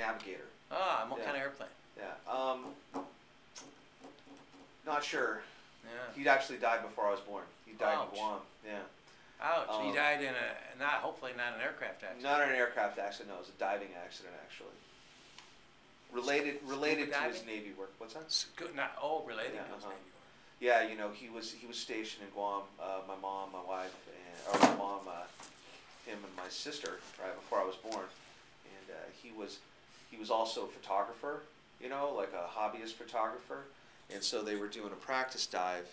navigator. Ah, what kind of airplane? Yeah. Not sure. Yeah. He actually died before I was born. He died in Guam. Yeah. Ouch. He died in hopefully not an aircraft accident. Not an aircraft accident. No, it was a diving accident actually. Related to his Navy work. What's that? Related to his Navy work. Yeah, you know, he was stationed in Guam. My mom, my wife, and my mom, him and my sister, right before I was born, and he was also a photographer. You know, like a hobbyist photographer, and so they were doing a practice dive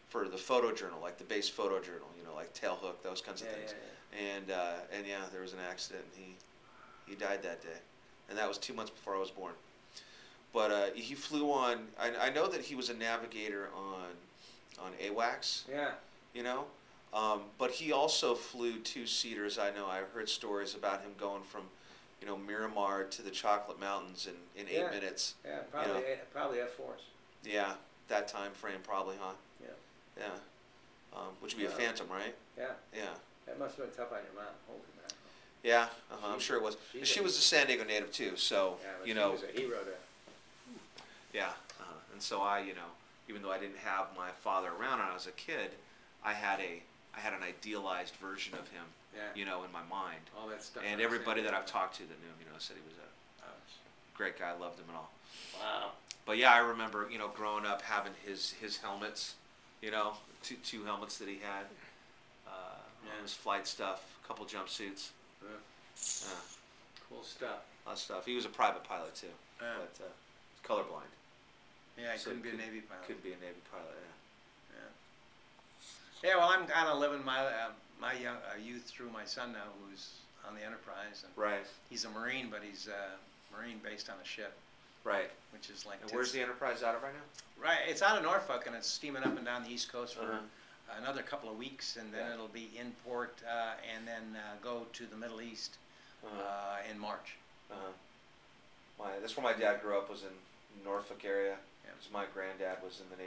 for the photo journal, like the base photo journal. You know, like tailhook, those kinds of things. Yeah. And yeah, there was an accident, and he died that day. And that was 2 months before I was born. But he flew on. I know that he was a navigator on AWACS. Yeah. You know, but he also flew two-seaters. I know. I heard stories about him going from, you know, Miramar to the Chocolate Mountains in 8 minutes. Yeah, probably F4s. Yeah, that time frame probably, huh? Yeah. Yeah. Which would be a Phantom, right? Yeah. Yeah. That must have been tough on your mom. Holy mackerel. Yeah, I'm sure it was. She was a San Diego native too, so you know. She was a hero there. Yeah, and so you know, even though I didn't have my father around when I was a kid, I had an idealized version of him, you know, in my mind. All that stuff. And everybody that I've talked to that knew him, you know, said he was a great guy, loved him and all. Wow. But yeah, I remember, you know, growing up having his helmets, you know, two helmets that he had, his flight stuff, a couple jumpsuits. Yeah. Cool stuff. A lot of stuff. He was a private pilot too, but he's colorblind. Yeah, he couldn't be a Navy pilot. Couldn't be a Navy pilot. Yeah. Yeah. Well, I'm kind of living my young youth through my son now, who's on the Enterprise. And right. He's a Marine, but he's a Marine based on a ship. Right. Which is like. And where's the Enterprise out of right now? Right. It's out of Norfolk, and it's steaming up and down the East Coast for another couple of weeks, and then it'll be in port, and then go to the Middle East in March. That's where my dad grew up, was in Norfolk area. Because my granddad was in the Navy.